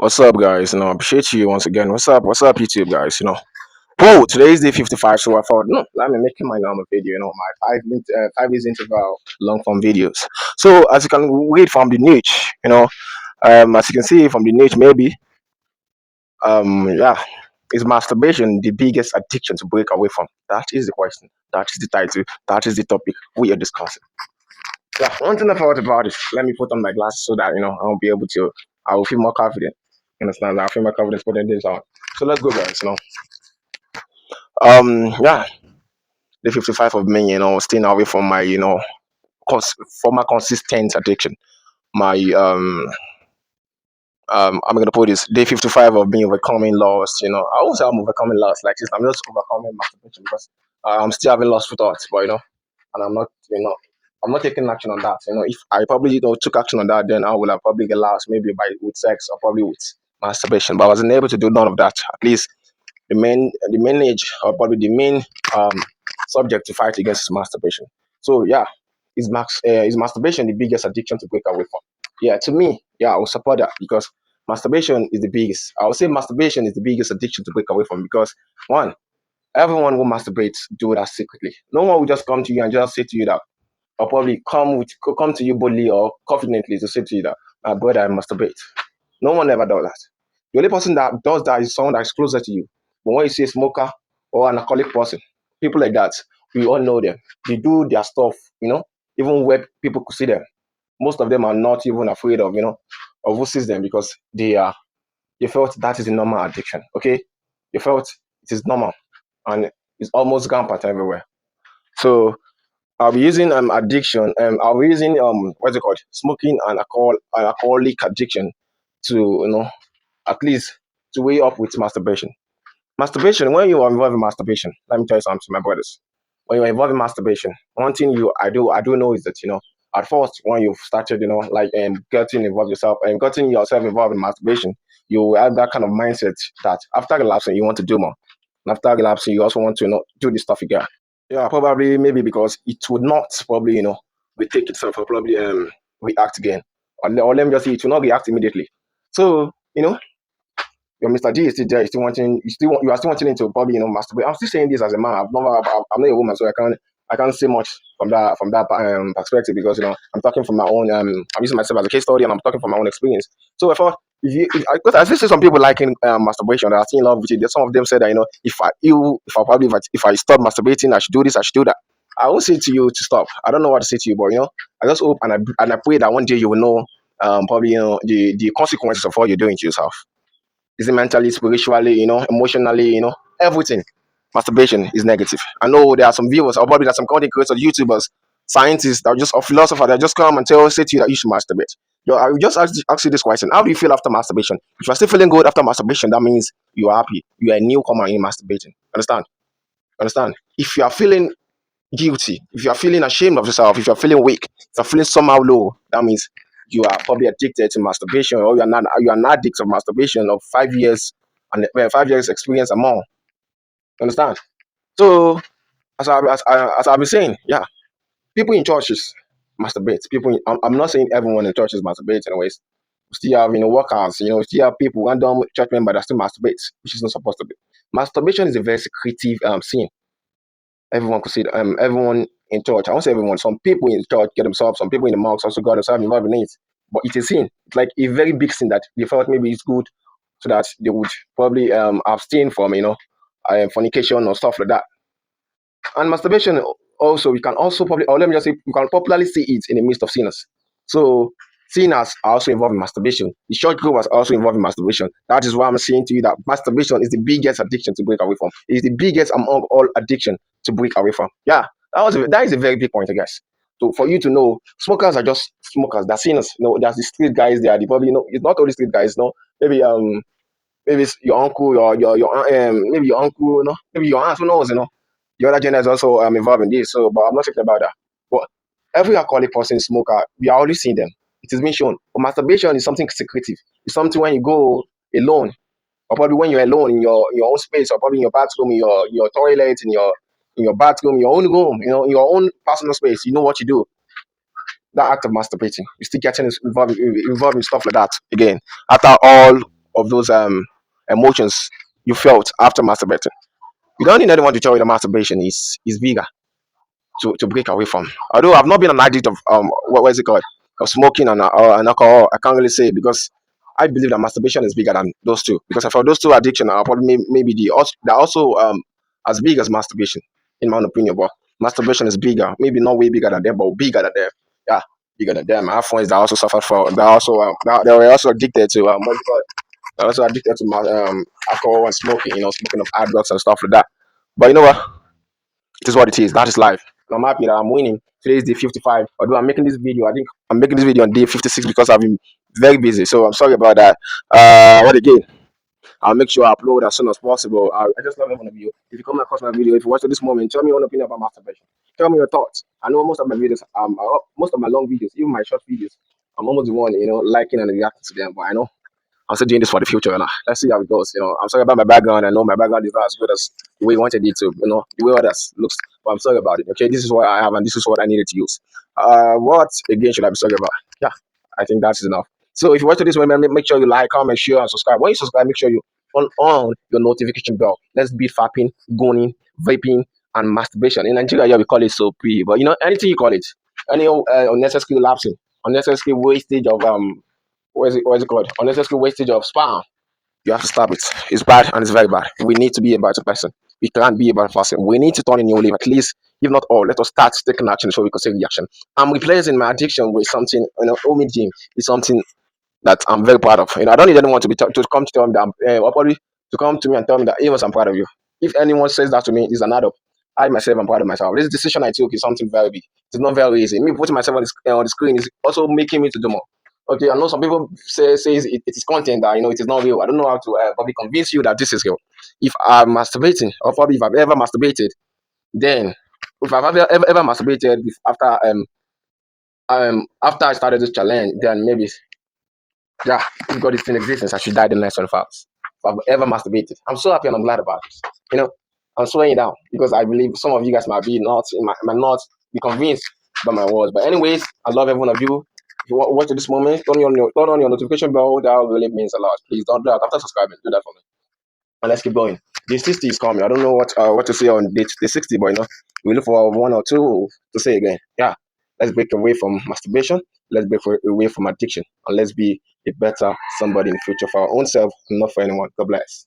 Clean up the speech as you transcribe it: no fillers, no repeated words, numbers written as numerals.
What's up, guys? Appreciate you once again. What's up? What's up, YouTube guys? Whoa, today is day 55, so I thought, no, let me make my normal video. My 5 days interval long form videos. So as you can read from the niche, as you can see from the niche, maybe, yeah, is masturbation the biggest addiction to break away from? That is the question. That is the title. That is the topic we are discussing. Yeah, one thing I thought about is let me put on my glasses so that I'll be able to. I will feel more confident. You understand? I'll feel more confident putting this on. So let's go, guys. Yeah, the 55 of me, staying away from my, former consistent addiction. My I'm gonna put this day 55 of me overcoming loss. I won't say I'm overcoming loss like this. I'm just overcoming masturbation because I'm still having lost thoughts, but and I'm not taking action on that. If I probably took action on that, then I would have probably get lost maybe by with sex or probably with masturbation. But I wasn't able to do none of that. At least the main age or probably the main um subject to fight against is masturbation. So yeah, is masturbation the biggest addiction to break away from? Yeah, to me, yeah, I will support that because masturbation is the biggest. I would say masturbation is the biggest addiction to break away from because one, everyone who masturbates do that secretly. No one will just come to you and just say to you that, or probably come to you boldly or confidently to say to you that, my brother, I masturbate. No one ever does that. The only person that does that is someone that's closer to you. But when you see a smoker or an alcoholic person, people like that, we all know them. They do their stuff, even where people could see them. Most of them are not even afraid of who sees them because they felt that is a normal addiction. Okay, they felt it is normal and it's almost rampant everywhere. So I'll be using addiction. I'll be using what's it called? Smoking and alcoholic addiction to at least to weigh up with masturbation. Masturbation, when you are involved in masturbation, let me tell you something, my brothers. When you're involved in masturbation, one thing I do know is that at first when you've started like getting yourself involved in masturbation, you have that kind of mindset that after relapsing you want to do more. And after relapsing, you also want to do this stuff again. Yeah, probably maybe because it would not probably retake itself or probably react again, or let me just say it will not react immediately. So your Mr. G is still there. You are still wanting to probably masturbate. I'm still saying this as a man. I'm not a woman, so I can't say much from that perspective because I'm talking from my own. I'm using myself as a case study and I'm talking from my own experience. So I thought because I still see some people liking masturbation that are still in love with it. Some of them said that if I stop masturbating, I should do this, I should do that. I won't say to you to stop. I don't know what to say to you, but I just hope and I pray that one day you will know probably the consequences of what you're doing to yourself. Is it mentally, spiritually, emotionally, everything? Masturbation is negative. I know there are some viewers, or probably there's some content creators, YouTubers, scientists, that are just or philosophers that just come and say to you that you should masturbate. I will just ask you this question: how do you feel after masturbation? If you're still feeling good after masturbation, that means you are happy. You are a newcomer in masturbating. Understand? Understand? If you are feeling guilty, if you are feeling ashamed of yourself, if you are feeling weak, if you are feeling somehow low, that means you are probably addicted to masturbation, or you are an addict of masturbation of 5 years and 5 years experience and more. Understand? So as I've been saying, yeah, people in churches masturbate. I'm not saying everyone in churches masturbate anyways. We still have workers, still have people, random church members that still masturbate, which is not supposed to be. Masturbation is a very secretive sin. Everyone could see it. Everyone in church. I won't say everyone. Some people in church get themselves. Some people in the mosque also got themselves involved in it. But it's a sin. It's like a very big sin that they felt maybe it's good, so that they would probably abstain from fornication or stuff like that. And masturbation also, we can also probably, or let me just say, we can popularly see it in the midst of sinners. So sinners are also involved in masturbation. The church group was also involved in masturbation. That is why I'm saying to you that masturbation is the biggest addiction to break away from. It is the biggest among all addiction to break away from. Yeah, that is a very big point, I guess. So for you to know, smokers are just smokers. They're sinners. There's the street guys. They are the probably it's not all the street guys. Maybe maybe it's your uncle, maybe your uncle, maybe your aunt, who knows, the other gender is also involved in this. So, but I'm not talking about that. But every alcoholic person, smoker, we are already seeing them. It is being shown. But masturbation is something secretive. It's something when you go alone, or probably when you're alone in your own space, or probably in your bathroom, in your toilet, in your bathroom, your own room, in your own personal space. You know what you do. That act of masturbating, you still getting involved in stuff like that again. After of those emotions you felt after masturbating. You don't need anyone to tell you that masturbation is bigger to break away from. Although I've not been an addict of what is it called, of smoking and alcohol, I can't really say because I believe that masturbation is bigger than those two. Because I felt those two addiction are probably maybe they're also as big as masturbation in my own opinion. But masturbation is bigger, maybe not way bigger than them, but bigger than them. Yeah, bigger than them. I have friends that also suffered from that also they were also addicted to what is it called? They're also addicted to alcohol and smoking. Smoking of hard drugs and stuff like that. But you know what? It is what it is. That is life. And I'm happy that I'm winning. Today is day 55. Although I'm making this video, I think I'm making this video on day 56 because I've been very busy. So I'm sorry about that. What again? I'll make sure I upload as soon as possible. I just love every one of you. If you come across my video, if you watch to this moment, tell me your own opinion about masturbation. Tell me your thoughts. I know most of my videos, most of my long videos, even my short videos, I'm almost the one, liking and reacting to them. But I know I'm still doing this for the future. Let's see how it goes. I'm sorry about my background. I know my background is not as good as the way you wanted it to. The way others looks. But I'm sorry about it. Okay, this is what I have, and this is what I needed to use. What again should I be sorry about? Yeah, I think that's enough. So if you watch this one, make sure you like, comment, share, and subscribe. When you subscribe, make sure you on your notification bell. Let's beat fapping, goning, vaping, and masturbation. In Nigeria, yeah, we call it so pre. But anything you call it, any unnecessary lapsing, unnecessary wastage of what is it called? Unnecessary wastage of sperm. You have to stop it. It's bad and it's very bad. We need to be a better person. We can't be a better person. We need to turn a new leaf, at least, if not all. Let us start taking action so we can see reaction. I'm replacing my addiction with something, Omi Gym is something that I'm very proud of. I don't need anyone to come to tell me that or probably to come to me and tell me that even I'm proud of you. If anyone says that to me, it's an adult. I myself am proud of myself. This decision I took is something very big. It's not very easy. Me putting myself on the screen is also making me to do more. Okay, I know some people says it is content that it is not real. I don't know how to probably convince you that this is real. If I'm masturbating, or probably if I've ever masturbated, then if I've ever masturbated after I started this challenge, then maybe yeah, if God is in existence, I should die the next 24 hours. If I've ever masturbated. I'm so happy and I'm glad about it. I'm slowing it down because I believe some of you guys might be not, might not be convinced by my words. But anyways, I love every one of you. If you watch to this moment, turn on your notification bell. That really means a lot. Please don't do that after subscribing. Do that for me. And let's keep going. Day 60 is coming. I don't know what to say on day 60, but we look for one or two to say again. Yeah. Let's break away from masturbation. Let's break away from addiction. And let's be a better somebody in the future for our own self and not for anyone. God bless.